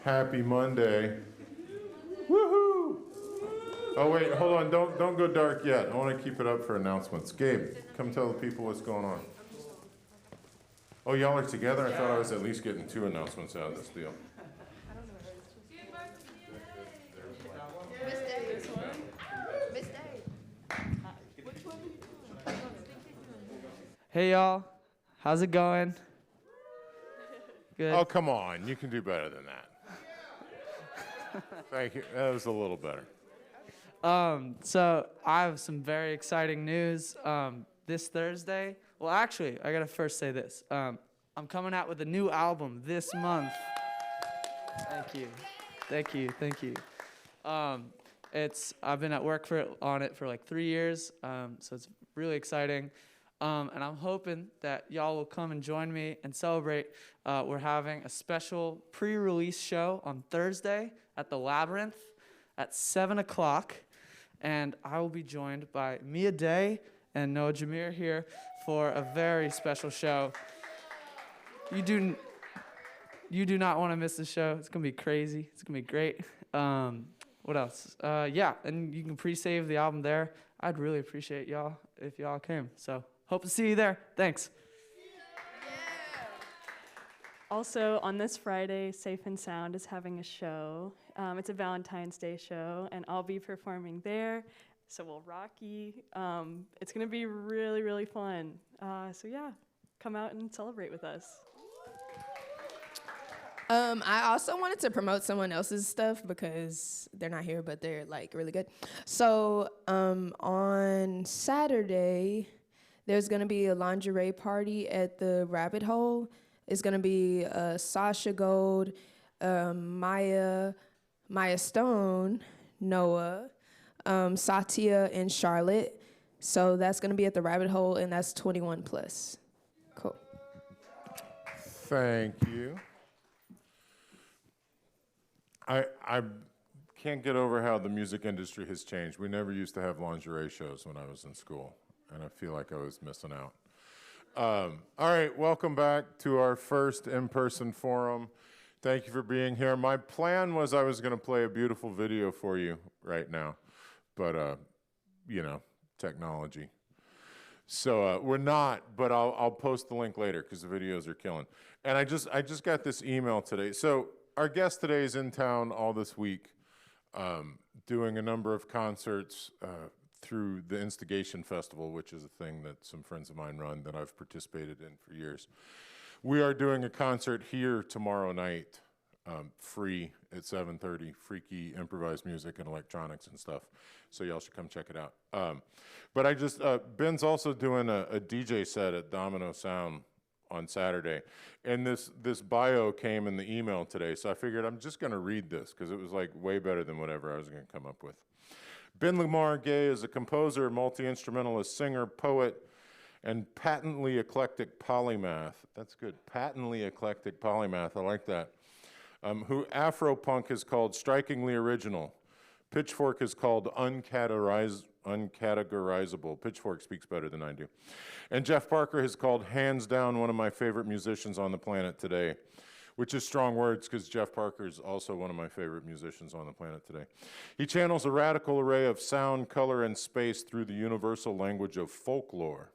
Happy Monday. Woohoo! Oh wait, hold on, don't go dark yet. I want to keep it up for announcements. Gabe, come tell the people what's going on. Oh, y'all are together? I thought I was at least getting 2 announcements out of this deal. Hey y'all, how's it going? Good. Oh, come on, you can do better than that. Thank you, that was a little better. So I have some very exciting news. This Thursday, well actually, I gotta first say this. I'm coming out with a new album this month. Thank you. I've been at work on it for like 3 years, so it's really exciting. And I'm hoping that y'all will come and join me and celebrate. We're having a special pre-release show on Thursday at the Labyrinth at 7 o'clock. And I will be joined by Mia Day and Noah Jameer here for a very special show. You do not want to miss the show. It's going to be crazy. It's going to be great. What else? Yeah, and you can pre-save the album there. I'd really appreciate y'all if y'all came. So hope to see you there. Thanks. Also, on this Friday, Safe and Sound is having a show. It's a Valentine's Day show, and I'll be performing there. So will Rocky. It's going to be really, really fun. So yeah, come out and celebrate with us. I also wanted to promote someone else's stuff because they're not here, but they're like really good. So on Saturday, there's gonna be a lingerie party at the Rabbit Hole. It's gonna be Sasha Gold, Maya Stone, Noah, Satya, and Charlotte. So that's gonna be at the Rabbit Hole, and that's 21 plus. Cool. Thank you. I can't get over how the music industry has changed. We never used to have lingerie shows when I was in school, and I feel like I was missing out. All right, welcome back to our first in-person forum. Thank you for being here. My plan was I was going to play a beautiful video for you right now, but, you know, technology. So we're not, but I'll post the link later because the videos are killing. And I just got this email today. So our guest today is in town all this week, doing a number of concerts through the Instigation Festival, which is a thing that some friends of mine run that I've participated in for years. We are doing a concert here tomorrow night, free at 7:30, freaky improvised music and electronics and stuff. So y'all should come check it out. But Ben's also doing a DJ set at Domino Sound on Saturday. And this bio came in the email today, so I figured I'm just gonna read this because it was like way better than whatever I was gonna come up with. Ben Lamar Gay is a composer, multi-instrumentalist, singer, poet, and patently eclectic polymath. That's good, patently eclectic polymath, I like that. Who Afro-punk is called strikingly original. Pitchfork is called uncategorizable. Pitchfork speaks better than I do. And Jeff Parker has called hands down one of my favorite musicians on the planet today, which is strong words because Jeff Parker is also one of my favorite musicians on the planet today. He channels a radical array of sound, color, and space through the universal language of folklore.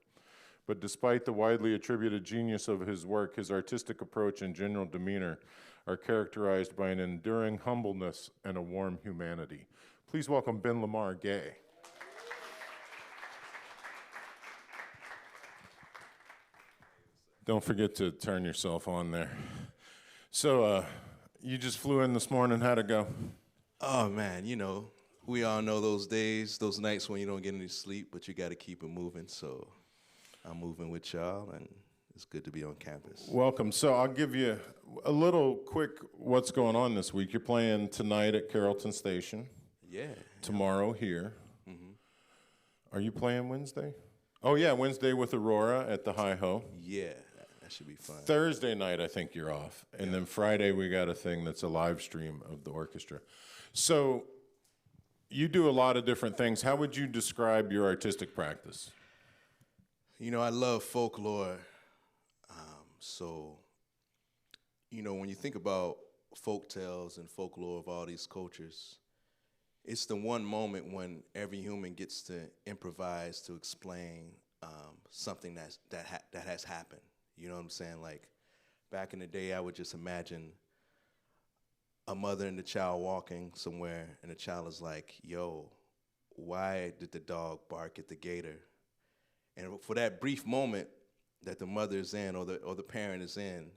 But despite the widely attributed genius of his work, his artistic approach and general demeanor are characterized by an enduring humbleness and a warm humanity. Please welcome Ben Lamar Gay. Don't forget to turn yourself on there. So, you just flew in this morning, how'd it go? Oh man, you know, we all know those days, those nights when you don't get any sleep, but you gotta keep it moving, so I'm moving with y'all, and it's good to be on campus. Welcome. So I'll give you a little quick what's going on this week. You're playing tonight at Carrollton Station. Yeah. Tomorrow here. Mm-hmm. Are you playing Wednesday? Oh yeah, Wednesday with Aurora at the Hi-Ho. Yeah, that should be fun. Thursday night, I think you're off. And then Friday, we got a thing that's a live stream of the orchestra. So you do a lot of different things. How would you describe your artistic practice? You know, I love folklore. So, you know, when you think about folk tales and folklore of all these cultures, it's the one moment when every human gets to improvise to explain something that has happened. You know what I'm saying? Like, back in the day, I would just imagine a mother and the child walking somewhere, and the child is like, yo, why did the dog bark at the gator? And for that brief moment that the mother is in or the parent is in,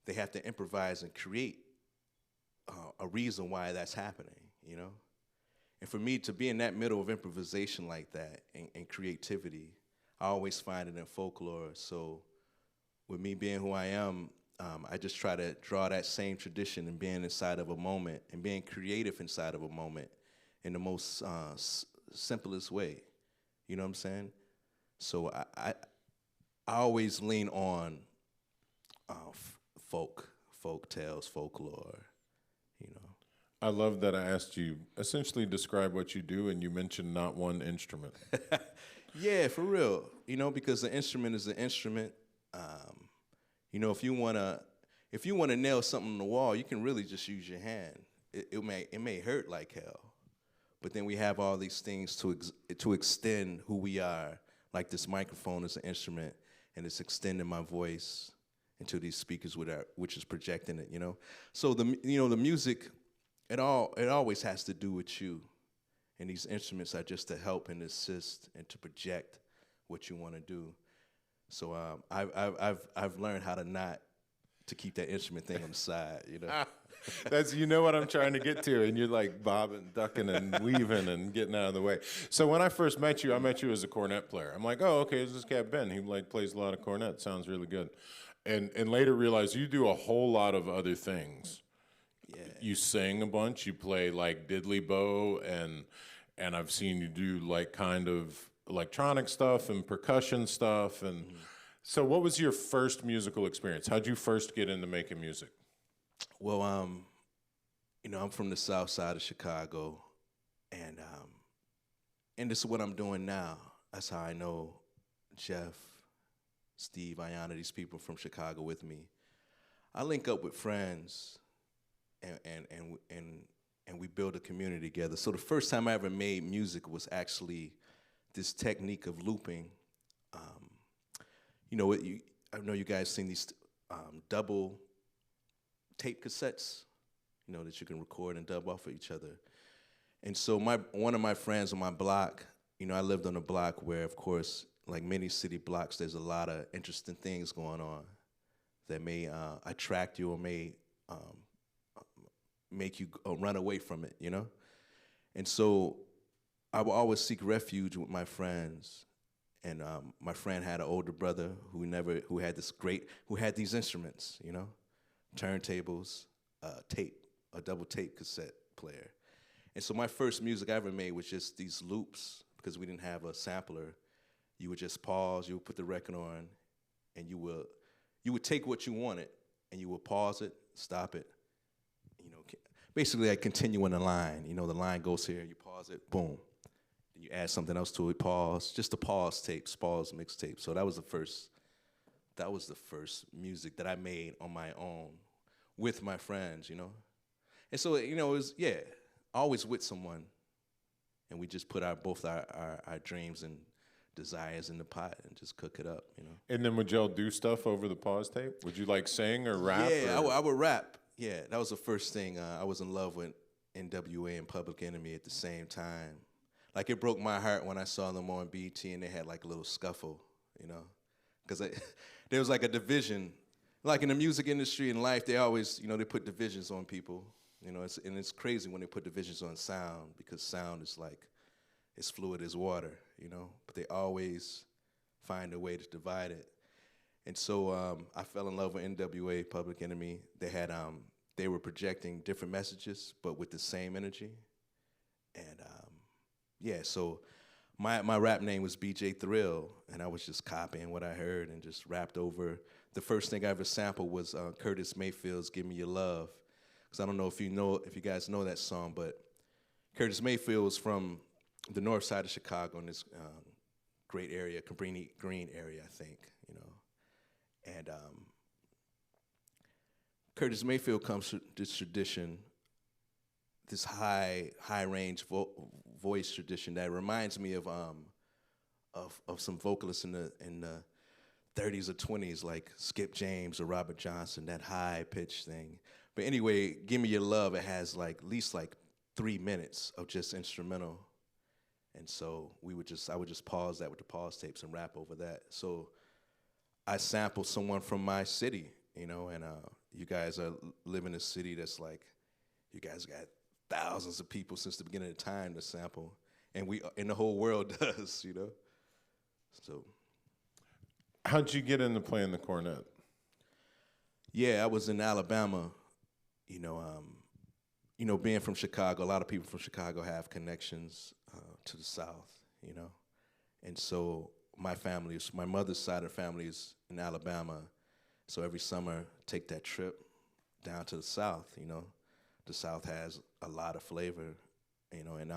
they have to improvise and create a reason why that's happening, you know? And for me to be in that middle of improvisation like that and creativity, I always find it in folklore. So with me being who I am, I just try to draw that same tradition and being inside of a moment and being creative inside of a moment in the most simplest way. You know what I'm saying? So I always lean on folk tales, folklore, you know. I love that I asked you essentially describe what you do, and you mentioned not one instrument. Yeah, for real. You know, because the instrument is an instrument. You know, if you wanna nail something on the wall, you can really just use your hand. It may hurt like hell, but then we have all these things to extend who we are. Like this microphone is an instrument, and it's extending my voice into these speakers which is projecting it. You know, so the music, it always has to do with you, and these instruments are just to help and assist and to project what you want to do. So I've learned how to keep that instrument thing on the side, you know. That's, you know what I'm trying to get to, and you're like bobbing, ducking, and weaving, and getting out of the way. So when I first met you, I met you as a cornet player. I'm like, oh, okay, this is cat Ben. He like plays a lot of cornet. Sounds really good. And later realized you do a whole lot of other things. Yeah. You sing a bunch. You play like diddly bow, and I've seen you do like kind of electronic stuff and percussion stuff. And so what was your first musical experience? How'd you first get into making music? Well, you know, I'm from the south side of Chicago, and this is what I'm doing now. That's how I know Jeff, Steve, Ayanna, these people from Chicago with me. I link up with friends, and we build a community together. So the first time I ever made music was actually this technique of looping. You know, I know you guys seen these double tape cassettes, you know, that you can record and dub off of each other. And so one of my friends on my block, you know, I lived on a block where, of course, like many city blocks, there's a lot of interesting things going on that may attract you or may make you run away from it, you know? And so I would always seek refuge with my friends. And my friend had an older brother who had these instruments, you know, turntables, a double tape cassette player. And so my first music I ever made was just these loops, because we didn't have a sampler. You would just pause, you would put the record on, and you would take what you wanted, and you would pause it, stop it, you know, basically like continuing a line. You know, the line goes here, you pause it, boom. You add something else to it, pause, just a pause tapes, pause mixtape. So that was the first music that I made on my own with my friends, you know. And so, you know, it was, yeah, always with someone. And we just put both our dreams and desires in the pot and just cook it up, you know. And then would y'all do stuff over the pause tape? Would you like sing or rap? Yeah, I would rap. Yeah, that was the first thing. I was in love with NWA and Public Enemy at the same time. Like, it broke my heart when I saw them on BT and they had like a little scuffle, you know, because there was like a division. Like in the music industry and life, they always, you know, they put divisions on people, you know, and it's crazy when they put divisions on sound, because sound is like, it's fluid as water, you know, but they always find a way to divide it. And so I fell in love with NWA, Public Enemy. They were projecting different messages, but with the same energy. And yeah, so my rap name was BJ Thrill, and I was just copying what I heard and just rapped over. The first thing I ever sampled was Curtis Mayfield's "Give Me Your Love," because I don't know if you guys know that song, but Curtis Mayfield was from the north side of Chicago in this great area, Cabrini Green area, I think, you know. And Curtis Mayfield comes to this tradition, this high range voice tradition that reminds me of some vocalists in the 30s or 20s, like Skip James or Robert Johnson, that high pitch thing. But anyway, Give Me Your Love, it has like at least like 3 minutes of just instrumental. And so I would just pause that with the pause tapes and rap over that. So I sampled someone from my city, you know, and you guys live in a city that's like, you guys got thousands of people since the beginning of time to sample, and the whole world does, you know. So, how'd you get into playing the cornet? Yeah, I was in Alabama, you know, being from Chicago. A lot of people from Chicago have connections to the South, you know, and so my mother's side of the family is in Alabama, so every summer take that trip down to the South, you know. The South has a lot of flavor, you know, and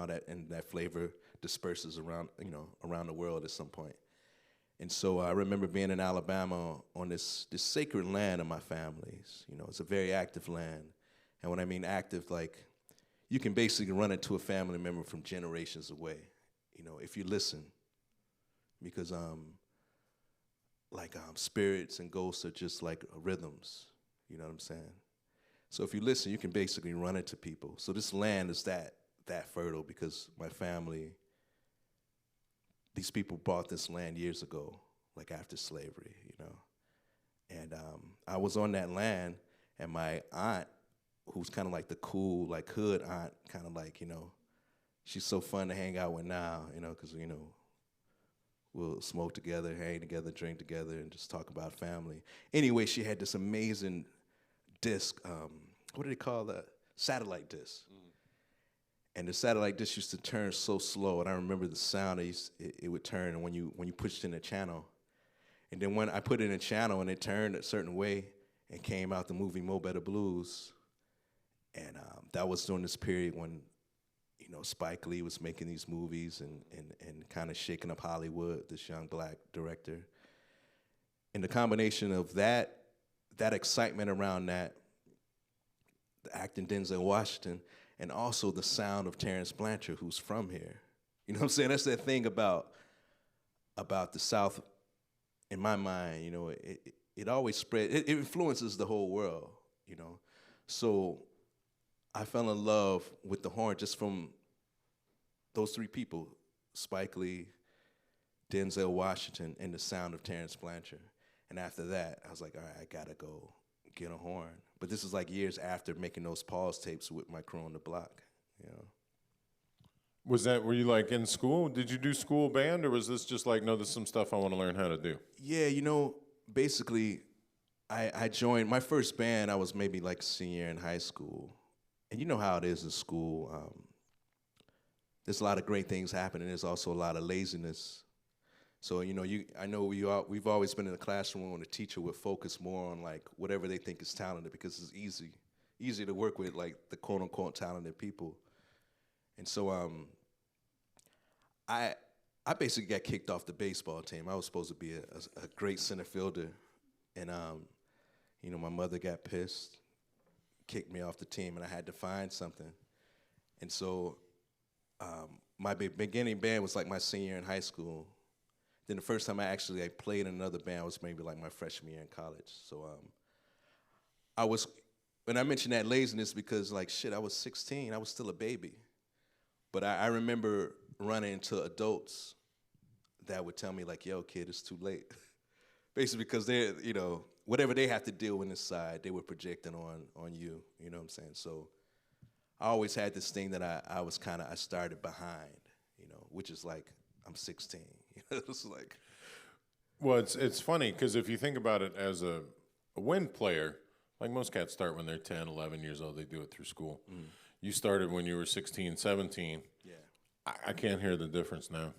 that flavor disperses around the world at some point. And so I remember being in Alabama on this sacred land of my family's. You know, it's a very active land. And when I mean active, like, you can basically run into a family member from generations away, you know, if you listen. Because spirits and ghosts are just like rhythms, you know what I'm saying? So if you listen, you can basically run into people. So this land is that fertile because my family, these people bought this land years ago, like after slavery, you know. And I was on that land, and my aunt, who's kind of like the cool, like hood aunt, kind of like, you know, she's so fun to hang out with now, you know, because, you know, we'll smoke together, hang together, drink together, and just talk about family. Anyway, she had this amazing disc, what do they call that? Satellite disc. And the satellite disc used to turn so slow, and I remember the sound it would turn, and when you pushed in a channel. And then when I put it in a channel and it turned a certain way and came out the movie Mo Better Blues. And that was during this period when, you know, Spike Lee was making these movies and kind of shaking up Hollywood, this young black director. And the combination of that excitement around that, the acting Denzel Washington, and also the sound of Terrence Blanchard, who's from here. You know what I'm saying? That's that thing about the South, in my mind, you know, it always spread, it influences the whole world, you know. So I fell in love with the horn just from those three people, Spike Lee, Denzel Washington, and the sound of Terrence Blanchard. And after that, I was like, all right, I gotta go get a horn. But this is like years after making those pause tapes with my crew on the block, you know. Were you like in school? Did you do school band, or was this just like, no, this is some stuff I want to learn how to do? Yeah, you know, basically, I joined my first band. I was maybe like senior in high school, and you know how it is in school. There's a lot of great things happening. There's also a lot of laziness. So you know, I know we've always been in the classroom when the teacher would focus more on like whatever they think is talented, because it's easy to work with like the quote unquote talented people. And so I basically got kicked off the baseball team. I was supposed to be a great center fielder, and you know, my mother got pissed, kicked me off the team, and I had to find something. And so my beginning band was like my senior year in high school. Then the first time I actually played in another band was maybe like my freshman year in college. So when I mentioned that laziness, because like shit, I was 16, I was still a baby. But I remember running into adults that would tell me like, yo, kid, it's too late. Basically because they're, you know, whatever they have to deal with inside, they were projecting on you, you know what I'm saying? So I always had this thing that I started behind, you know, which is like, I'm 16. It's like, Well, it's funny because if you think about it as a wind player, like most cats start when they're 10, 11 years old, they do it through school. You started when you were 16, 17. yeah. I can't hear the difference now.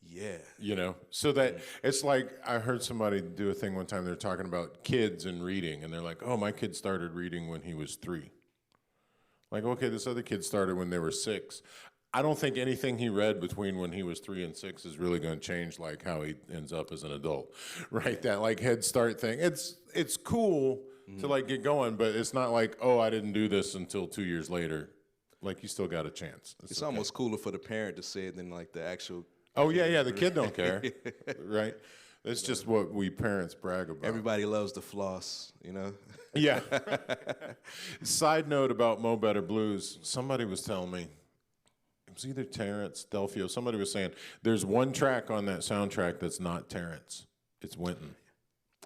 Yeah. You know, so that it's like I heard somebody do a thing one time. They're talking about kids and reading, and they're like, "Oh, my kid started reading when he was 3." Like, okay, this other kid started when they were 6. I don't think anything he read between when he was 3 and 6 is really going to change like how he ends up as an adult, right? That like Head Start thing. It's cool, to like get going, but it's not like, oh, I didn't do this until 2 years later. Like, you still got a chance. It's almost cooler for the parent to say it than like the actual. Oh, yeah, the kid don't care, right? It's just what we parents brag about. Everybody loves the floss, you know? Yeah. Side note about Mo Better Blues, somebody was telling me, it was either Terrence, Delphio, somebody was saying, there's one track on that soundtrack that's not Terrence. It's Winton.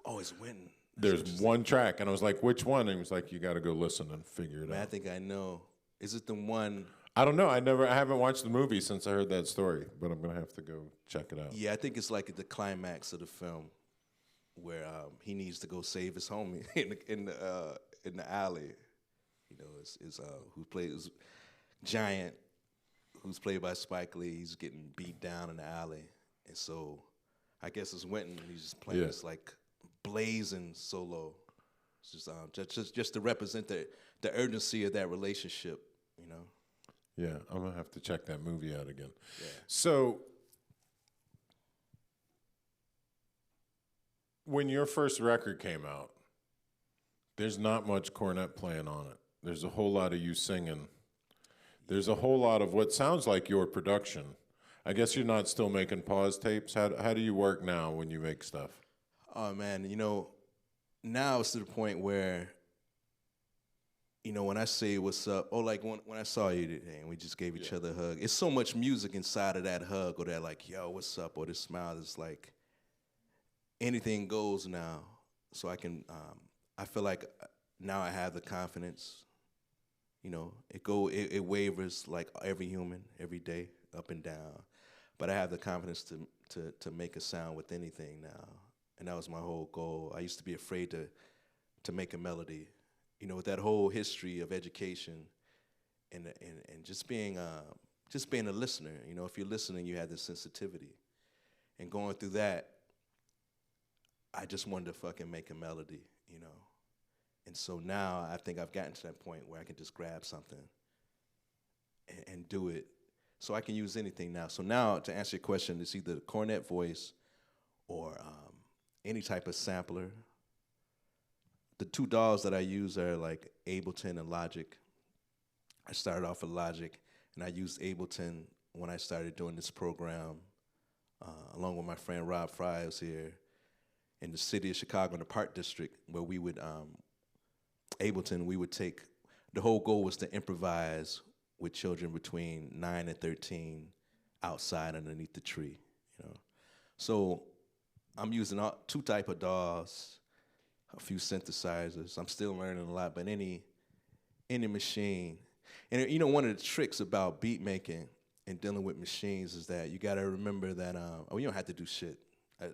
Oh, it's Winton. There's one track, and I was like, which one? And he was like, you got to go listen and figure it Man, out. I think I know. Is it the one? I don't know. I haven't watched the movie since I heard that story, but I'm gonna have to go check it out. Yeah, I think it's like the climax of the film, where he needs to go save his homie in the alley. You know, who plays Giant, who's played by Spike Lee. He's getting beat down in the alley, and so I guess it's Winton. He's just playing this like blazing solo. It's just to represent the urgency of that relationship. You know. Yeah, I'm gonna have to check that movie out again. Yeah. So, when your first record came out, there's not much cornet playing on it. There's a whole lot of you singing. There's a whole lot of what sounds like your production. I guess you're not still making pause tapes. How do you work now when you make stuff? Oh man, you know, now it's to the point where, you know, when I say what's up, or like when I saw you today and we just gave each other a hug, it's so much music inside of that hug or that like, yo, what's up, or this smile. It's like anything goes now. So I can, I feel like now I have the confidence. You know, it wavers like every human, every day, up and down. But I have the confidence to make a sound with anything now. And that was my whole goal. I used to be afraid to make a melody. You know, with that whole history of education and just being a listener. You know, if you're listening, you have this sensitivity. And going through that, I just wanted to fucking make a melody, you know. And so now I think I've gotten to that point where I can just grab something and do it. So I can use anything now. So now, to answer your question, it's either the cornet voice or any type of sampler. The two DAWs that I use are like Ableton and Logic. I started off with Logic, and I used Ableton when I started doing this program, along with my friend Rob Fry, who's here in the city of Chicago in the Park District, where we would, Ableton, we would take, the whole goal was to improvise with children between 9 and 13 outside underneath the tree, you know. So I'm using two type of DAWs, a few synthesizers. I'm still learning a lot, but any machine. And you know, one of the tricks about beat making and dealing with machines is that you got to remember that, you don't have to do shit.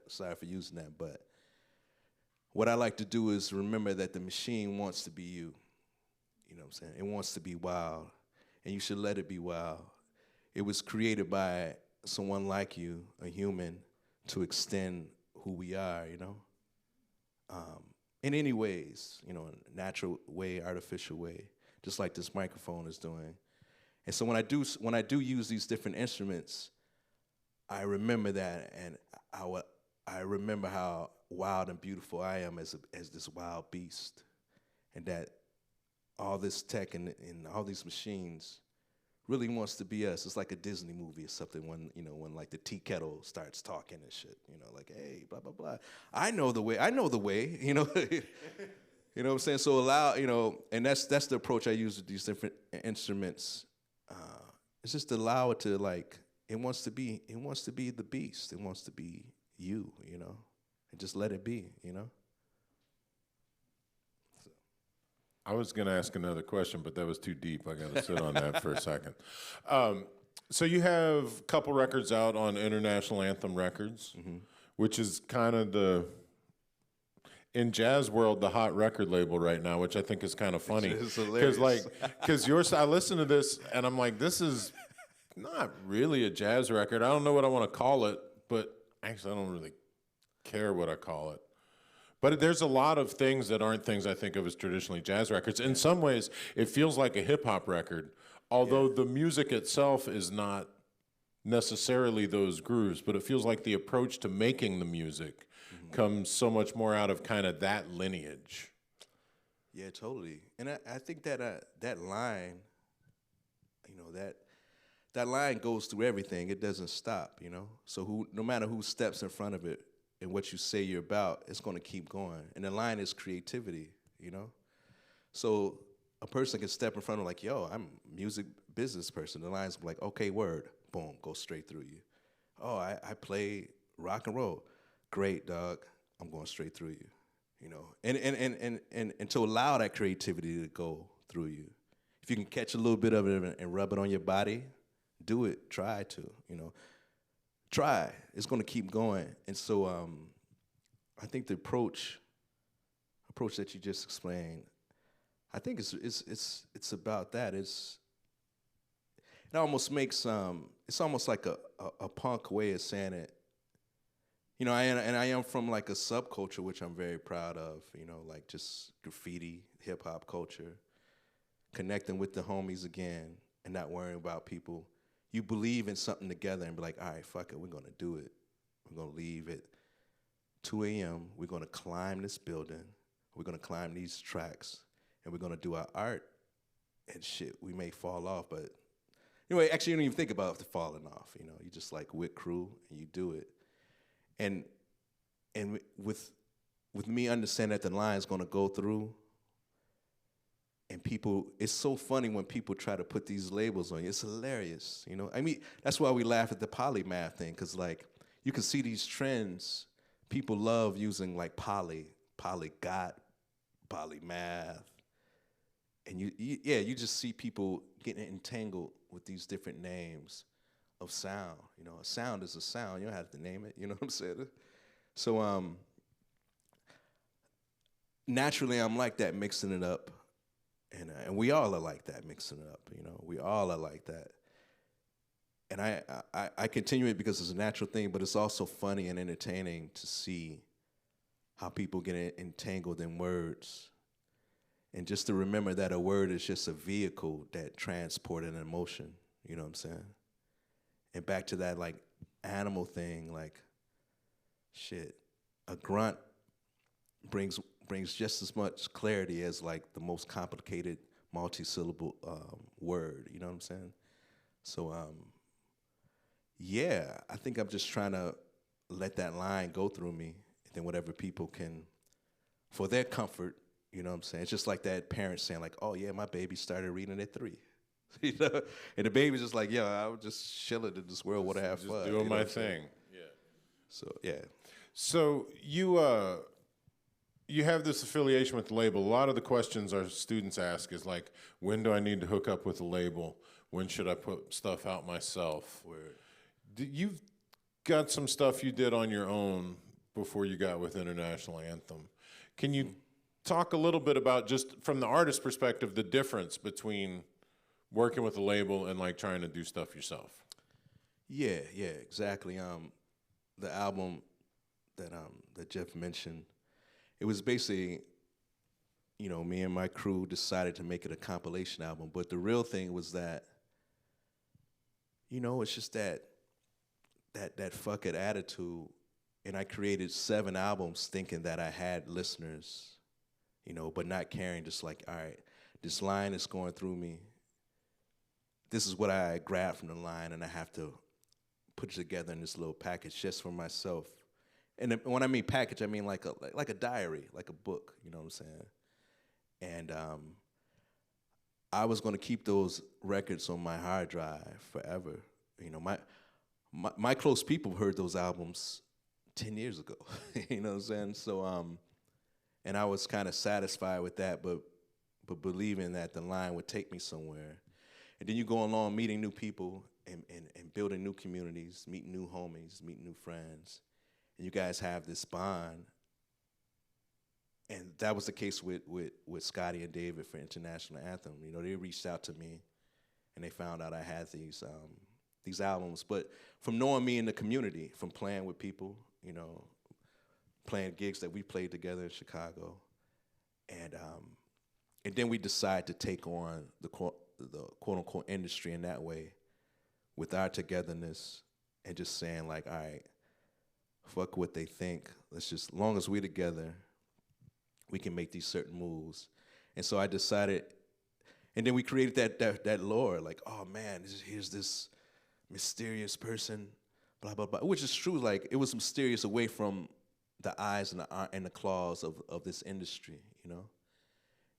Sorry for using that, but what I like to do is remember that the machine wants to be you. You know what I'm saying? It wants to be wild, and you should let it be wild. It was created by someone like you, a human, to extend who we are, you know? In any ways, you know, in a natural way, artificial way, just like this microphone is doing. And so when I do use these different instruments, I remember that, and I remember how wild and beautiful I am as this wild beast, and that all this tech and all these machines really wants to be us. It's like a Disney movie or something when like the tea kettle starts talking and shit, you know, like, hey, blah, blah, blah. I know the way, you know. You know what I'm saying? So you know, and that's the approach I use with these different instruments. It's just to allow it to, like, it wants to be the beast. It wants to be you know, and just let it be, you know. I was going to ask another question, but that was too deep. I got to sit on that for a second. So you have a couple records out on International Anthem Records, which is kind of in jazz world, the hot record label right now, which I think is kind of funny. It's hilarious. Because I listen to this and I'm like, this is not really a jazz record. I don't know what I want to call it, but actually I don't really care what I call it. But there's a lot of things that aren't things I think of as traditionally jazz records. In some ways, it feels like a hip-hop record, although the music itself is not necessarily those grooves, but it feels like the approach to making the music comes so much more out of kind of that lineage. Yeah, totally. And I think that that line, that line goes through everything. It doesn't stop, So no matter who steps in front of it and what you say you're about, it's going to keep going. And the line is creativity. So a person can step in front of like, yo, I'm a music business person. The line's like, okay, word, boom, go straight through you. Oh, I play rock and roll. Great, dog. I'm going straight through you. And to allow that creativity to go through you. If you can catch a little bit of it and rub it on your body, do it. Try to, Try. It's going to keep going. And so I think the approach that you just explained, I think it's about that. It almost makes it's almost like a punk way of saying it. I am from like a subculture which I'm very proud of. Like just graffiti, hip hop culture, connecting with the homies again, and not worrying about people. You believe in something together and be like, all right, fuck it, we're gonna do it. We're gonna leave at 2 a.m. We're gonna climb this building. We're gonna climb these tracks, and we're gonna do our art. And shit, we may fall off, but anyway, actually, you don't even think about the falling off. You just like with crew and you do it. And with me understanding that the line's gonna go through, and people, it's so funny when people try to put these labels on you. It's hilarious, I mean, that's why we laugh at the polymath thing, because like you can see these trends. People love using like polygot, polymath, and you just see people getting entangled with these different names of sound. A sound is a sound. You don't have to name it. You know what I'm saying? So naturally, I'm like that, mixing it up, and we all are like that, mixing it up. We all are like that. And I continue it because it's a natural thing, but it's also funny and entertaining to see how people get entangled in words. And just to remember that a word is just a vehicle that transports an emotion. You know what I'm saying? And back to that like animal thing, like shit, a grunt brings just as much clarity as like the most complicated multi-syllable word. You know what I'm saying? So yeah, I think I'm just trying to let that line go through me, and then whatever people can, for their comfort. You know what I'm saying? It's just like that parent saying like, oh yeah, my baby started reading at 3. And the baby's just like, yo, I was just chilling in this world, want to have fun. Just doing my thing. Yeah. So yeah. So you have this affiliation with the label. A lot of the questions our students ask is like, when do I need to hook up with the label? When should I put stuff out myself? You've got some stuff you did on your own before you got with International Anthem. Can you talk a little bit about, just from the artist perspective, the difference between working with a label and like trying to do stuff yourself? Yeah, exactly. The album that Jeff mentioned, it was basically, me and my crew decided to make it a compilation album. But the real thing was that, it's just that fuck it attitude. And I created 7 albums thinking that I had listeners, but not caring, just like, all right, this line is going through me. This is what I grabbed from the line, and I have to put it together in this little package just for myself. And when I mean package, I mean like a diary, like a book, you know what I'm saying? And I was going to keep those records on my hard drive forever. My close people heard those albums 10 years ago, you know what I'm saying? So, and I was kind of satisfied with that, but believing that the line would take me somewhere. And then you go along meeting new people and building new communities, meeting new homies, meeting new friends. And you guys have this bond. And that was the case with Scotty and David for International Anthem. They reached out to me and they found out I had these albums. But from knowing me in the community, from playing with people, playing gigs that we played together in Chicago. And then we decided to take on the quote-unquote industry in that way with our togetherness and just saying like, all right, fuck what they think. Let's just, as long as we're together, we can make these certain moves. And so I decided, and then we created that lore, like, oh man, here's this mysterious person, blah, blah, blah, which is true. Like, it was mysterious away from the eyes and the claws of this industry, you know?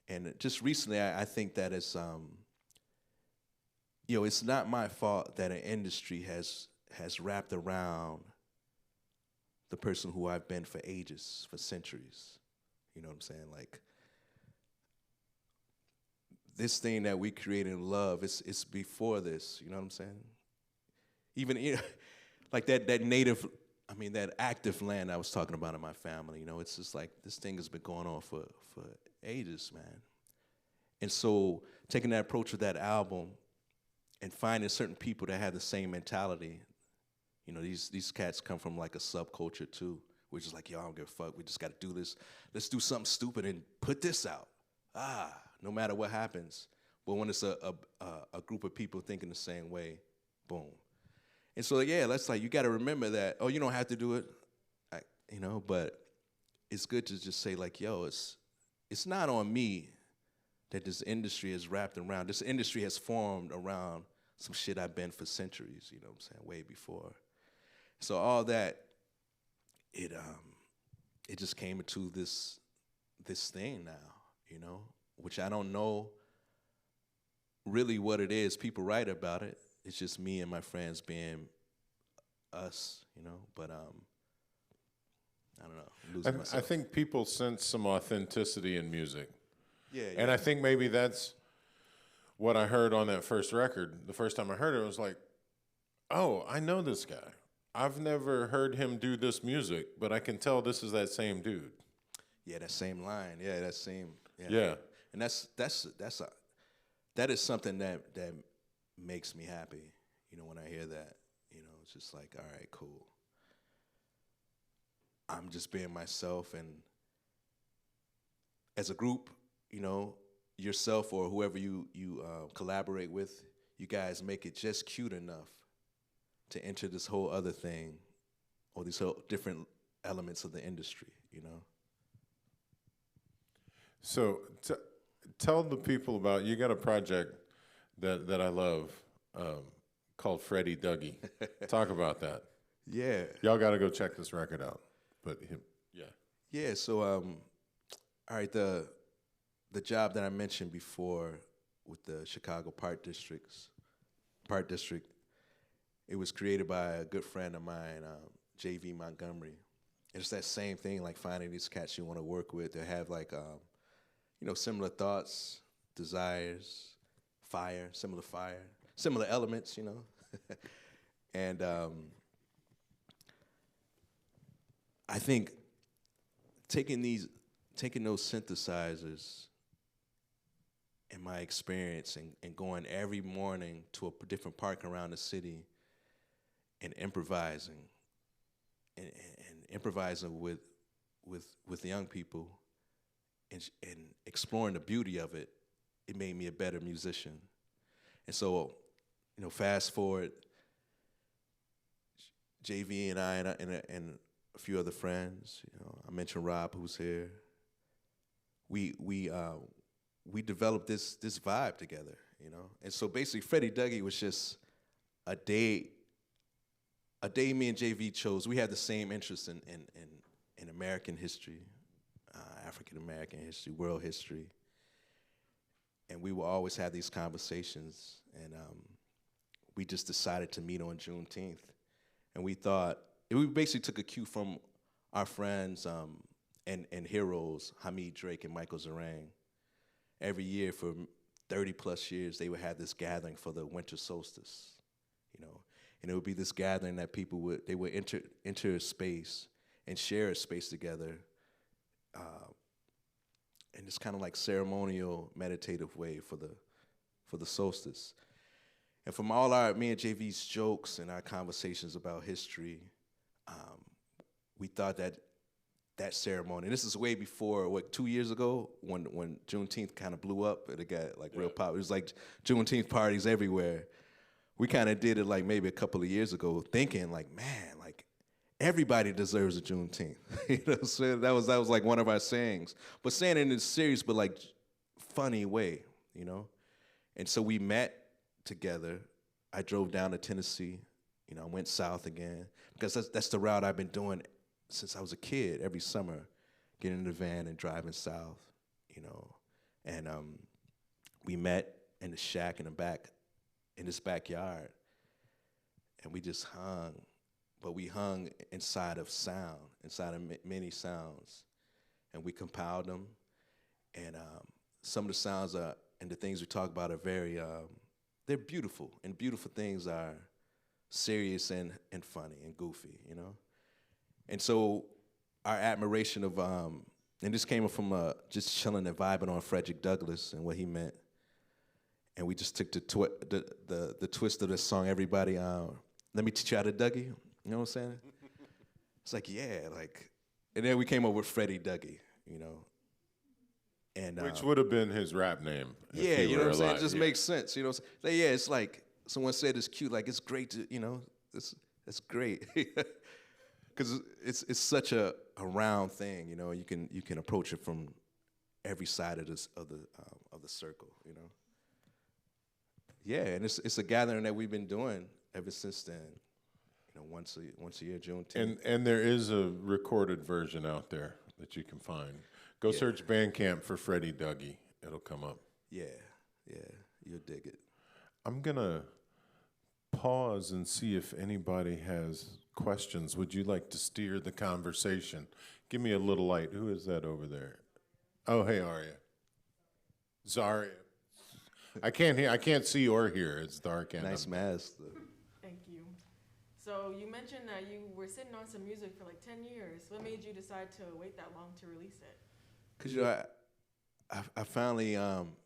And just recently, I think that it's, it's not my fault that an industry has wrapped around the person who I've been for ages, for centuries. You know what I'm saying? Like, this thing that we create and love, it's before this, you know what I'm saying? Even, like that native, that active land I was talking about in my family, you know, it's just like, this thing has been going on for ages, man. And so taking that approach with that album and finding certain people that have the same mentality, you know, these cats come from like a subculture too. We're just like, yo, I don't give a fuck. We just got to do this. Let's do something stupid and put this out. No matter what happens. But when it's a group of people thinking the same way, boom. And so, yeah, that's like, you got to remember that, you don't have to do it, but it's good to just say like, yo, it's not on me that this industry is wrapped around. This industry has formed around some shit I've been for centuries, you know what I'm saying, way before. So all that, it just came into this thing now, you know, which I don't know really what it is. People write about it. It's just me and my friends being us, you know, but I don't know. I'm losing myself. I think people sense some authenticity in music. Yeah. And I think maybe that's what I heard on that first record. The first time I heard it, I was like, oh, I know this guy. I've never heard him do this music, but I can tell this is that same dude. Yeah, that same line. Yeah, that same. Yeah. And that is something that makes me happy, you know, when I hear that. You know, it's just like, all right, cool. I'm just being myself, and as a group, you know, yourself or whoever you collaborate with, you guys make it just cute enough to enter this whole other thing, or these whole different elements of the industry, you know? So tell the people about, you got a project that I love called Freddie Dougie. Talk about that. Yeah. Y'all got to go check this record out. But yeah. Yeah, so, all right, the job that I mentioned before with the Chicago Park District, it was created by a good friend of mine, J.V. Montgomery. And it's that same thing, like finding these cats you want to work with that have like, similar thoughts, desires, similar elements, you know. And I think taking those synthesizers in my experience and going every morning to a different park around the city and improvising with young people and exploring the beauty of it, it made me a better musician. And so, you know, fast forward, JV and I and a few other friends, you know, I mentioned Rob, who's here. We developed this vibe together, you know. And so basically, Freddie Dougie was just a day me and JV chose. We had the same interest in American history, African American history, world history, and we will always have these conversations. And we just decided to meet on Juneteenth, and we basically took a cue from our friends and heroes, Hamid Drake and Michael Zarang. Every year for 30 plus years, they would have this gathering for the winter solstice, you know. And it would be this gathering that people would enter a space and share a space together in this kind of like ceremonial, meditative way for the solstice. And from me and JV's jokes and our conversations about history, we thought that ceremony, and this is way before, 2 years ago, when Juneteenth kind of blew up and it got like real pop. It was like Juneteenth parties everywhere. We kind of did it like maybe a couple of years ago, thinking like, man, like everybody deserves a Juneteenth. You know, so that was like one of our sayings. But saying it in this serious, but like funny way, you know? And so we met together. I drove down to Tennessee. You know, I went south again because that's the route I've been doing since I was a kid. Every summer, getting in the van and driving south, you know. And we met in the shack in the back, in this backyard, and we just hung. But we hung inside of sound, inside of many sounds, and we compiled them. And some of the sounds and the things we talk about are very, they're beautiful, and beautiful things are serious and funny and goofy, you know? And so our admiration of, and this came from just chilling and vibing on Frederick Douglass and what he meant. And we just took the twist of this song, everybody, let me teach you how to Dougie, you know what I'm saying? It's like, yeah, like, and then we came up with Freddie Dougie, you know? And Which would have been his rap name. Yeah, you know what I'm saying? It just Yeah. makes sense, you know what I'm saying? Like, yeah, it's like, someone said it's cute, like, it's great to, you know, it's great. Because it's such a round thing, you know. You can approach it from every side of the circle, you know. Yeah, and it's a gathering that we've been doing ever since then. You know, once a year, Juneteenth. And there is a recorded version out there that you can find. Go search Bandcamp for Freddie Dougie. It'll come up. Yeah, you'll dig it. I'm gonna pause and see if anybody has questions. Would you like to steer the conversation? Give me a little light. Who is that over there? Oh, hey, Arya. Zaria. I can't see or hear. It's dark and Nice mask, though. Thank you. So you mentioned that you were sitting on some music for like 10 years. What made you decide to wait that long to release it? Because, you know, I finally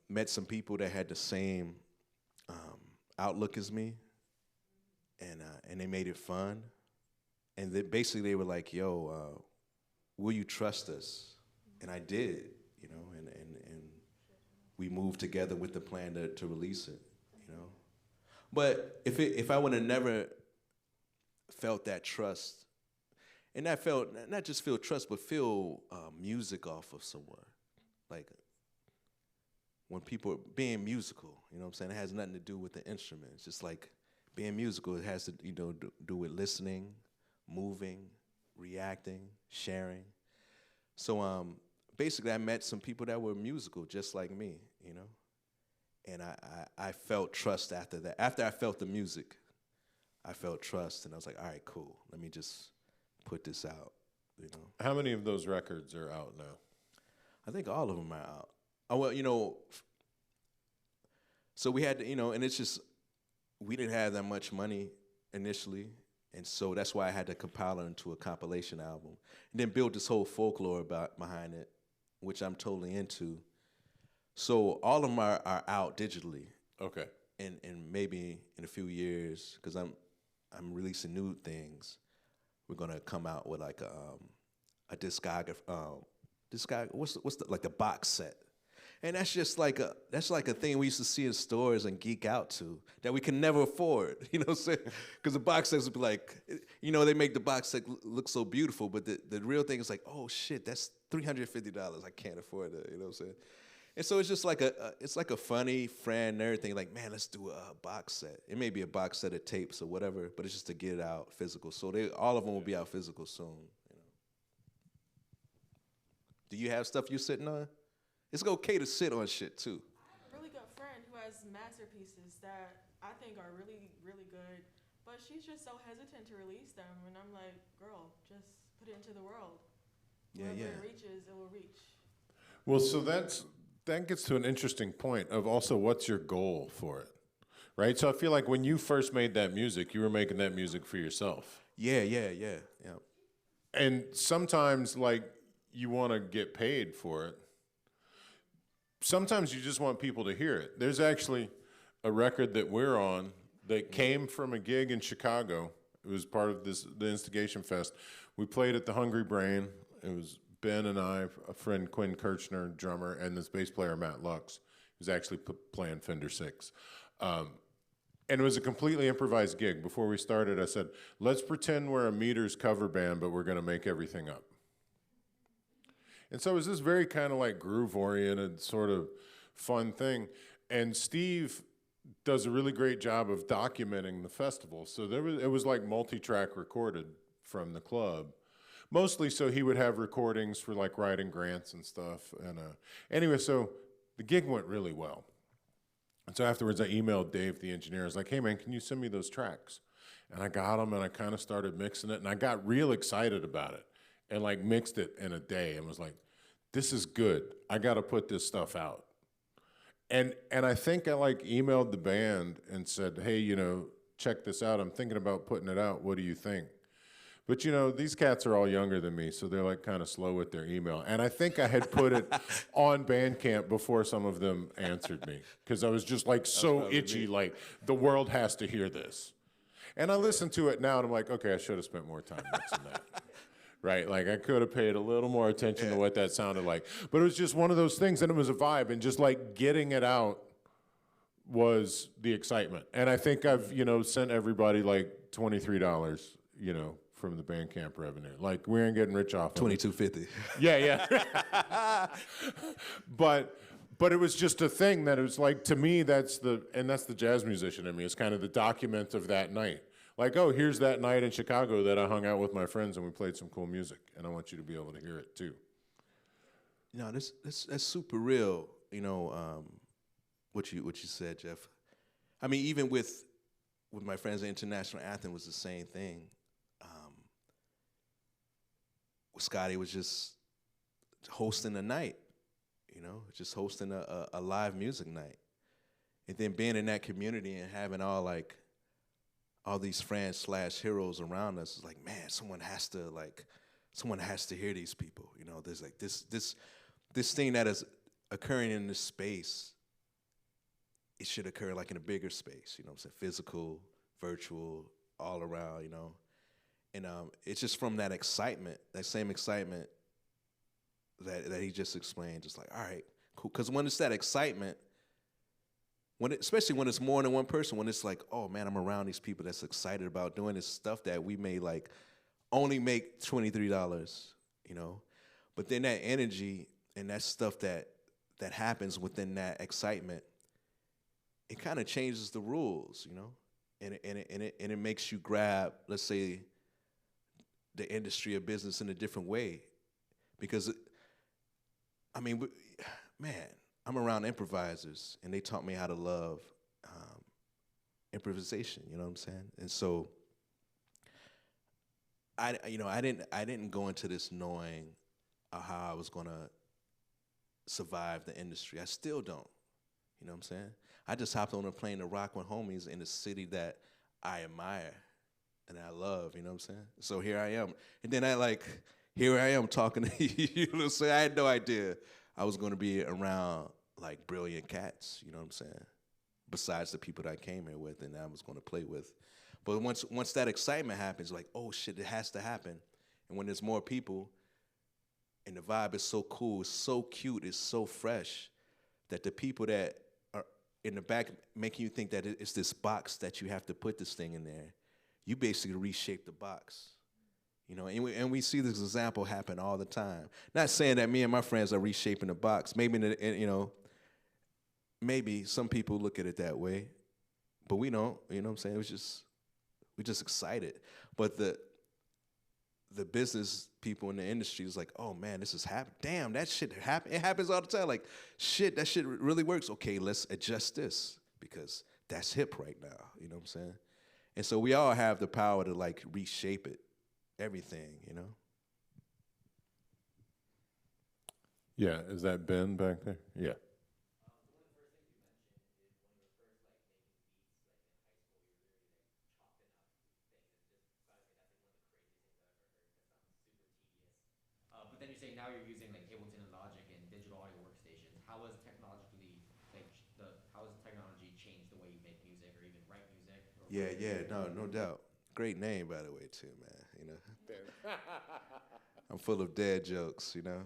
met some people that had the same outlook as me, and they made it fun. And basically they were like, yo, will you trust us? And I did, you know, and we moved together with the plan to release it, you know. But if I would have never felt that trust, and not just feel trust, but feel music off of someone, like when people are being musical, you know what I'm saying? It has nothing to do with the instrument. It's just like being musical, it has to, you know, do with listening, moving, reacting, sharing. So basically I met some people that were musical just like me, you know? And I felt trust after that. After I felt the music, I felt trust, and I was like, all right, cool. Let me just put this out, you know? How many of those records are out now? I think all of them are out. Oh, well, you know, so we had to, you know, and it's just, we didn't have that much money initially, and so that's why I had to compile it into a compilation album, and then build this whole folklore behind it, which I'm totally into. So all of them are out digitally. Okay. And maybe in a few years, because I'm releasing new things, we're gonna come out with like a discography. What's like the box set. And that's just like a thing we used to see in stores and geek out to that we can never afford, you know what I'm saying? Because the box sets would be like, you know, they make the box set look so beautiful, but the real thing is like, oh shit, that's $350. I can't afford that, you know what I'm saying? And so it's just like it's like a funny friend nerd thing, like, man, let's do a box set. It may be a box set of tapes or whatever, but it's just to get it out physical. So all of them will be out physical soon. You know. Do you have stuff you're sitting on? It's okay to sit on shit too. I have a really good friend who has masterpieces that I think are really, really good, but she's just so hesitant to release them. And I'm like, girl, just put it into the world. Wherever it reaches, it will reach. Well, so that gets to an interesting point of also what's your goal for it, right? So I feel like when you first made that music, you were making that music for yourself. Yeah. And sometimes, like, you want to get paid for it. Sometimes you just want people to hear it. There's actually a record that we're on that came from a gig in Chicago. It was part of the Instigation Fest. We played at the Hungry Brain. It was Ben and I, a friend Quinn Kirchner, drummer, and this bass player Matt Lux, who's actually playing Fender 6. And it was a completely improvised gig. Before we started, I said, let's pretend we're a Meters cover band, but we're going to make everything up. And so it was this very kind of like groove-oriented, sort of fun thing. And Steve does a really great job of documenting the festival. So it was like multi-track recorded from the club. Mostly so he would have recordings for like writing grants and stuff. And anyway, so the gig went really well. And so afterwards I emailed Dave, the engineer. I was like, hey man, can you send me those tracks? And I got them and I kind of started mixing it and I got real excited about it and like mixed it in a day and was like, this is good. I got to put this stuff out. And I think I like emailed the band and said, hey, you know, check this out. I'm thinking about putting it out. What do you think? But, you know, these cats are all younger than me, so they're like kind of slow with their email. And I think I had put it on Bandcamp before some of them answered me because I was just like so itchy, like the world has to hear this. And I listen to it now and I'm like, okay, I should have spent more time mixing that. Right, like I could have paid a little more attention to what that sounded like. But it was just one of those things and it was a vibe and just like getting it out was the excitement. And I think I've, you know, sent everybody like $23, you know, from the Bandcamp revenue. Like we ain't getting rich off of it. $22.50. Yeah. But it was just a thing that it was like, to me, that's the jazz musician in me. It's kind of the document of that night. Like, oh, here's that night in Chicago that I hung out with my friends and we played some cool music, and I want you to be able to hear it too. You know, that's super real. You know, what you said, Jeff. I mean, even with my friends at International Anthem was the same thing. Scotty was just hosting a night, you know, just hosting a live music night, and then being in that community and having all these friends / heroes around us is like, man, someone has to hear these people. You know, there's like this thing that is occurring in this space. It should occur like in a bigger space. You know what I'm saying? Physical, virtual, all around. You know, and it's just from that excitement, that same excitement that he just explained. Just like, all right, cool. Because when it's that excitement. Especially when it's more than one person, when it's like, oh man, I'm around these people that's excited about doing this stuff that we may like only make $23, you know. But then that energy and that stuff that happens within that excitement, it kind of changes the rules, you know, and it makes you grab, let's say, the industry or business in a different way, because I mean, man. I'm around improvisers, and they taught me how to love improvisation. You know what I'm saying? And so, I didn't go into this knowing how I was gonna survive the industry. I still don't. You know what I'm saying? I just hopped on a plane to rock with homies in a city that I admire and I love. You know what I'm saying? So here I am, and then here I am talking to you. You know what I'm saying? I had no idea I was gonna be around like brilliant cats, you know what I'm saying? Besides the people that I came here with and I was going to play with. But once that excitement happens, like, oh shit, it has to happen. And when there's more people and the vibe is so cool, it's so cute, it's so fresh, that the people that are in the back making you think that it's this box that you have to put this thing in there, you basically reshape the box. You know, and we see this example happen all the time. Not saying that me and my friends are reshaping the box. Maybe, you know, maybe some people look at it that way, but we don't. You know what I'm saying? We're just excited. But the business people in the industry is like, oh man, this is happening. Damn, that shit happen. It happens all the time. Like, shit, that shit really works. Okay, let's adjust this because that's hip right now. You know what I'm saying? And so we all have the power to like reshape it. Everything, you know? Yeah, is that Ben back there? Yeah. But then you're saying now you're using like Ableton and Logic and digital audio workstations. How has technology changed the way you make music or even write music? No doubt. Great name, by the way, too, man. You know, I'm full of dad jokes. You know,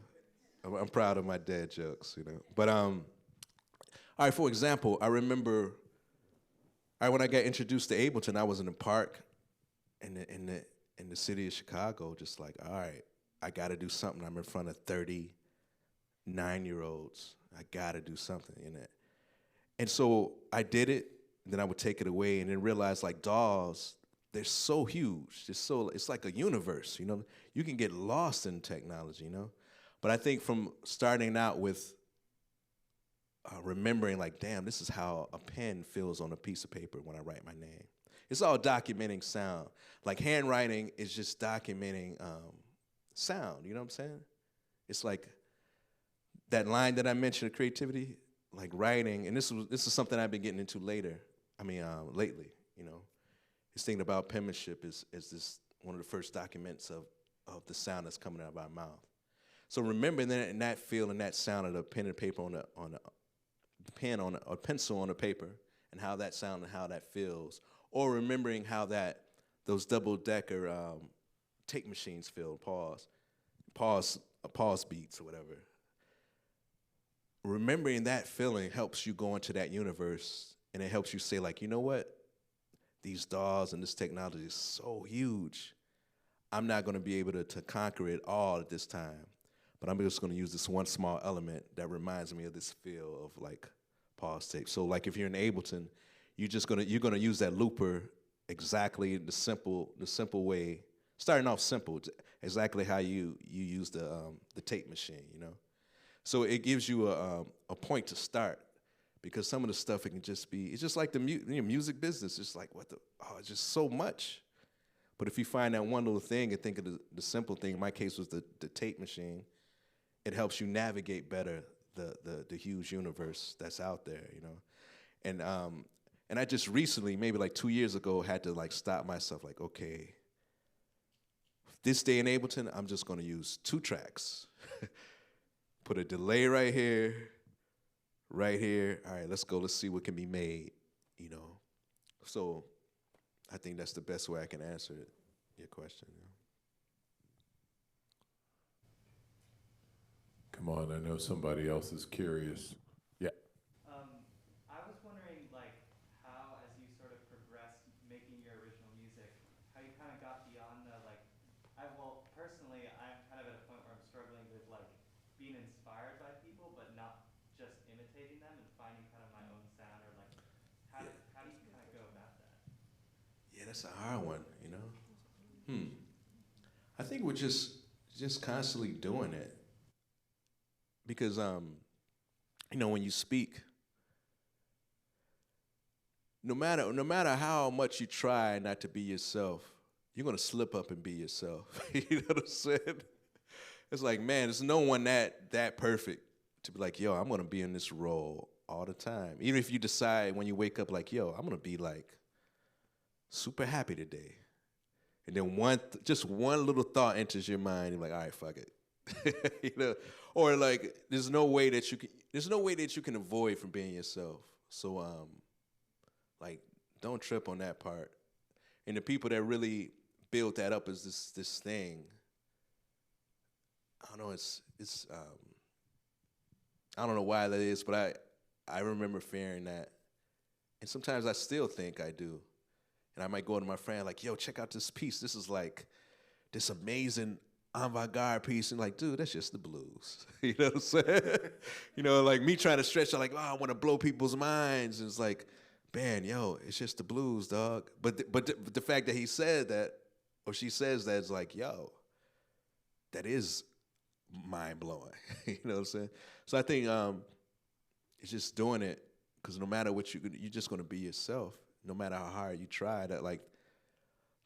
I'm proud of my dad jokes. You know, but all right. For example, I remember, when I got introduced to Ableton, I was in the park, in the city of Chicago, just like, all right, I got to do something. I'm in front of 30 9-year-olds. I gotta do something in it. And so I did it, and then I would take it away and then realize like dolls, they're so huge. It's like a universe, you know? You can get lost in technology, you know? But I think from starting out with remembering like, damn, this is how a pen feels on a piece of paper when I write my name. It's all documenting sound. Like handwriting is just documenting sound, you know what I'm saying? It's like that line that I mentioned, creativity, like writing, and this is something I've been getting into lately, you know. It's thinking about penmanship is this one of the first documents of the sound that's coming out of our mouth. So remembering that feel and that sound of the pen and paper on the pen on a pencil on the paper, and how that sound and how that feels, or remembering how those double-decker tape machines feel, pause beats or whatever. Remembering that feeling helps you go into that universe, and it helps you say like, you know what? These dolls and this technology is so huge. I'm not going to be able to conquer it all at this time, but I'm just going to use this one small element that reminds me of this feel of like pause tape. So like if you're in Ableton, you're gonna use that looper exactly the simple way, starting off simple, exactly how you use the tape machine, you know. So it gives you a point to start, because some of the stuff it can just be, it's just like the music business. It's like it's just so much. But if you find that one little thing and think of the simple thing, in my case was the tape machine, it helps you navigate better the huge universe that's out there, you know. And I just recently, maybe like 2 years ago, had to like stop myself, like, okay, this day in Ableton, I'm just gonna use 2 tracks. Put a delay right here. All right, let's go, let's see what can be made, you know. So I think that's the best way I can answer your question. You know? Come on, I know somebody else is curious. Yeah. I was wondering, like, how, as you sort of progressed making your original music, how you kind of got beyond the, like, personally, I'm kind of at a point where I'm struggling with, like, being inspired by people, but not just imitating them and finding kind of my own sound, or, like, how do you kind of go about that? Yeah, that's a hard one, you know? I think we're just constantly doing it. Because, you know, when you speak, no matter how much you try not to be yourself, you're gonna slip up and be yourself. You know what I'm saying? It's like, man, there's no one that perfect to be like, yo, I'm gonna be in this role all the time. Even if you decide when you wake up, like, yo, I'm gonna be like super happy today, and then just one little thought enters your mind, you're like, all right, fuck it. You know, or like there's no way that you can avoid from being yourself. So like don't trip on that part. And the people that really build that up as this thing, I don't know, it's I don't know why that is, but I remember fearing that. And sometimes I still think I do. And I might go to my friend like, yo, check out this piece. This is like this amazing avant-garde piece, and like, dude, that's just the blues. You know what I'm saying? You know, like me trying to stretch out, like, oh, I want to blow people's minds, and it's like, man, yo, it's just the blues, dog. But the fact that he said that, or she says that, is like, yo, that is mind-blowing. You know what I'm saying? So I think it's just doing it, because no matter what you're just going to be yourself, no matter how hard you try. That, like,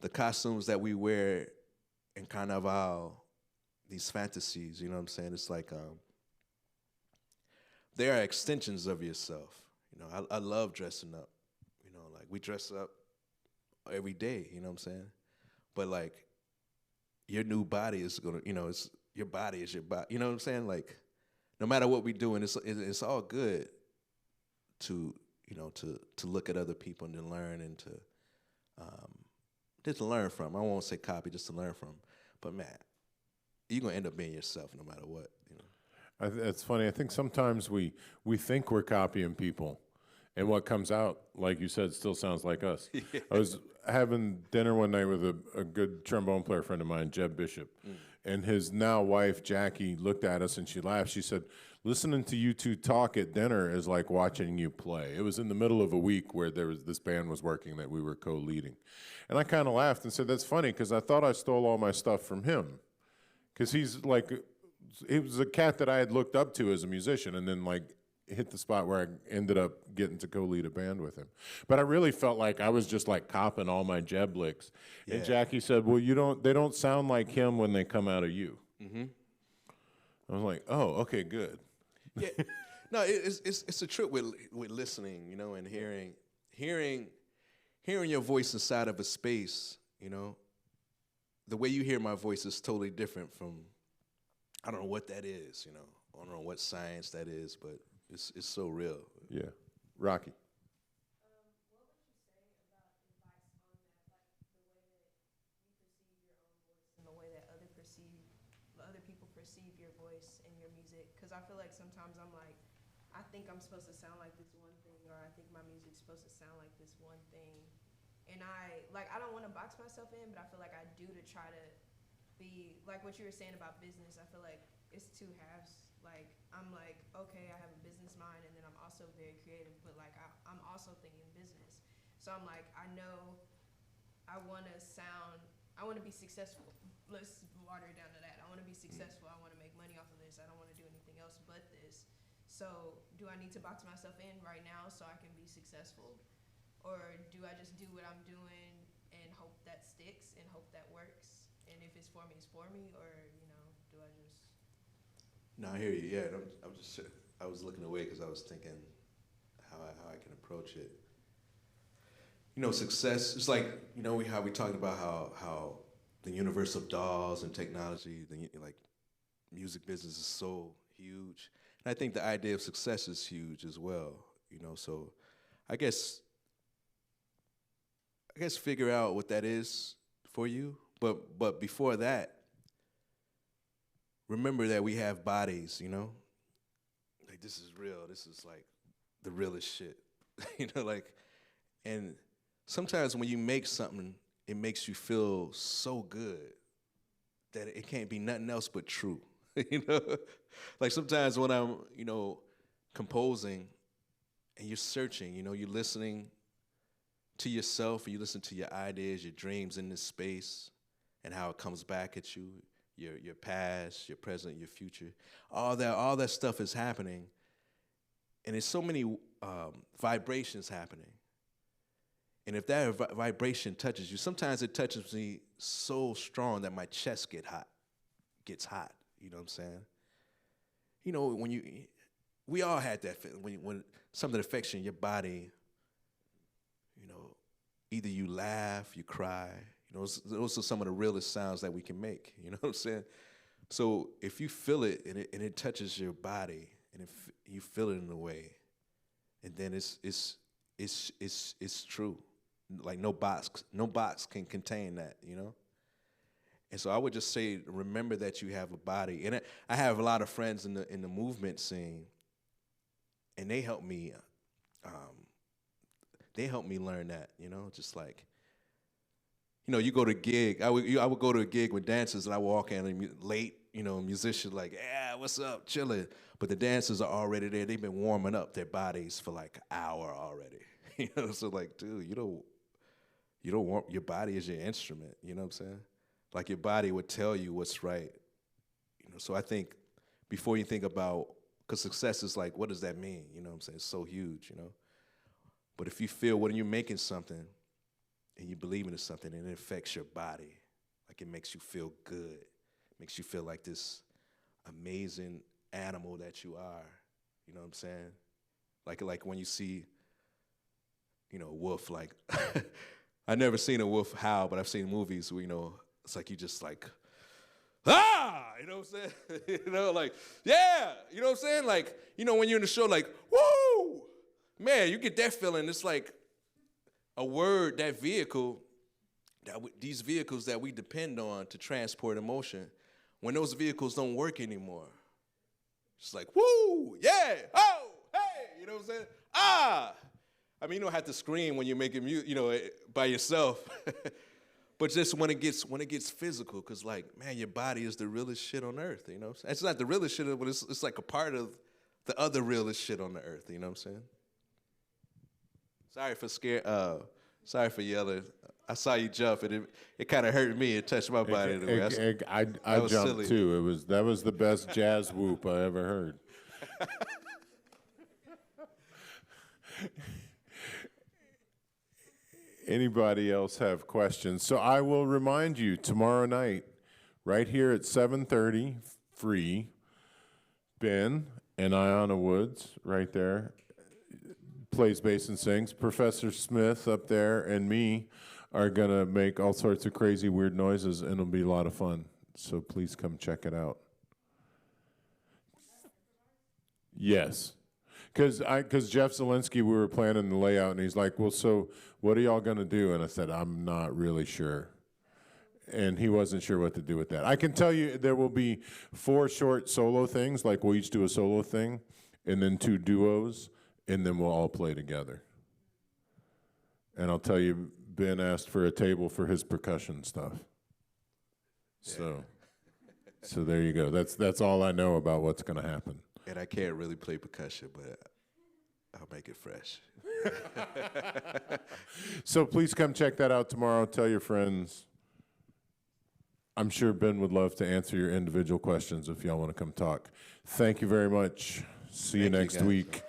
the costumes that we wear and kind of these fantasies, you know what I'm saying? It's like they are extensions of yourself. You know, I love dressing up. You know, like we dress up every day. You know what I'm saying? But like your new body is gonna, you know, your body is your body. You know what I'm saying? Like no matter what we do, and it's all good to, you know, to look at other people and to learn and to just to learn from. I won't say copy, just to learn from. But man, you're gonna end up being yourself no matter what. You know. It's funny. I think sometimes we think we're copying people, and what comes out, like you said, still sounds like us. Yeah. I was having dinner one night with a good trombone player friend of mine, Jeb Bishop, and his now wife Jackie looked at us and she laughed. She said, listening to you two talk at dinner is like watching you play. It was in the middle of a week where this band was working that we were co-leading. And I kind of laughed and said, that's funny, because I thought I stole all my stuff from him. Because he was a cat that I had looked up to as a musician, and then like hit the spot where I ended up getting to co-lead a band with him. But I really felt like I was just like copping all my Jeb licks. Yeah. And Jackie said, well, they don't sound like him when they come out of you. Mm-hmm. I was like, oh, okay, good. Yeah, no, it's a trip with listening, you know, and hearing your voice inside of a space, you know. The way you hear my voice is totally different from, I don't know what that is, you know. I don't know what science that is, but it's so real. Yeah, Rocky. Perceive your voice and your music, because I feel like sometimes I'm like, I think I'm supposed to sound like this one thing, or I think my music's supposed to sound like this one thing, and I don't want to box myself in, but I feel like I do, to try to be like what you were saying about business. I feel like it's two halves. Like I'm like, okay, I have a business mind, and then I'm also very creative, but like I'm also thinking business. So I'm like, I know I want to be successful. Let's water it down to that. I want to be successful. I want to make money off of this. I don't want to do anything else but this. So do I need to box myself in right now so I can be successful? Or do I just do what I'm doing and hope that sticks and hope that works? And if it's for me, it's for me. Or, you know, do I just... No, I hear you. Yeah, I was looking away because I was thinking how I can approach it. You know, success, it's like, you know, how we talked about how the universe of dolls and technology, like music business is so huge. And I think the idea of success is huge as well, you know, so I guess figure out what that is for you. But before that, remember that we have bodies, you know? Like, this is real. This is like the realest shit. You know, like, and sometimes when you make something, it makes you feel so good that it can't be nothing else but true. You know? Like sometimes when I'm, you know, composing and you're searching, you know, you're listening to yourself, and you listen to your ideas, your dreams in this space, and how it comes back at you, your past, your present, your future. All that stuff is happening, and there's so many vibrations happening. And if that vibration touches you, sometimes it touches me so strong that my chest gets hot. You know what I'm saying? You know, we all had that feeling when something affects you in your body. You know, either you laugh, you cry. You know, those are some of the realest sounds that we can make. You know what I'm saying? So if you feel it and it touches your body, and you feel it in a way, and then it's true. Like no box can contain that, you know? And so I would just say, remember that you have a body. And I have a lot of friends in the movement scene, and they help me learn that, you know, just like, you know, you go to a gig. I would go to a gig with dancers, and I walk in late, you know, musicians like, yeah, what's up, chilling. But the dancers are already there. They've been warming up their bodies for like an hour already. You know, so like, dude, you don't want, your body is your instrument, you know what I'm saying? Like your body would tell you what's right. You know, so I think before you think about, because success is like, what does that mean? You know what I'm saying? It's so huge, you know? But if you feel when you're making something and you believe in something and it affects your body, like it makes you feel good, makes you feel like this amazing animal that you are, you know what I'm saying? Like when you see, you know, a wolf, like, I've never seen a wolf howl, but I've seen movies where, you know, it's like you just like, you know what I'm saying? You know, like, yeah, you know what I'm saying? Like, you know, when you're in the show, like, woo, man, you get that feeling. It's like a word, that vehicle, these vehicles that we depend on to transport emotion, when those vehicles don't work anymore, it's like, woo, yeah, oh, hey, you know what I'm saying? I mean, you don't have to scream when you're making music, you know, by yourself. But just when it gets physical, because like, man, your body is the realest shit on earth, you know? It's not the realest shit, but it's like a part of the other realest shit on the earth. You know what I'm saying? Sorry for yelling. I saw you jump, and it kind of hurt me. It touched my body. In a way. I jumped silly. Too. That was the best jazz whoop I ever heard. Anybody else have questions? So I will remind you tomorrow night, right here at 7:30, free. Ben and Ayanna Woods, right there, plays bass and sings. Professor Smith up there and me are gonna make all sorts of crazy, weird noises, and it'll be a lot of fun. So please come check it out. Yes. Because Jeff Zielinski, we were planning the layout, and he's like, well, so what are y'all going to do? And I said, I'm not really sure. And he wasn't sure what to do with that. I can tell you there will be 4 short solo things, like we'll each do a solo thing, and then 2 duos, and then we'll all play together. And I'll tell you, Ben asked for a table for his percussion stuff. So there you go. That's all I know about what's going to happen. And I can't really play percussion, but I'll make it fresh. So please come check that out tomorrow. Tell your friends. I'm sure Ben would love to answer your individual questions if y'all want to come talk. Thank you very much. See you next week.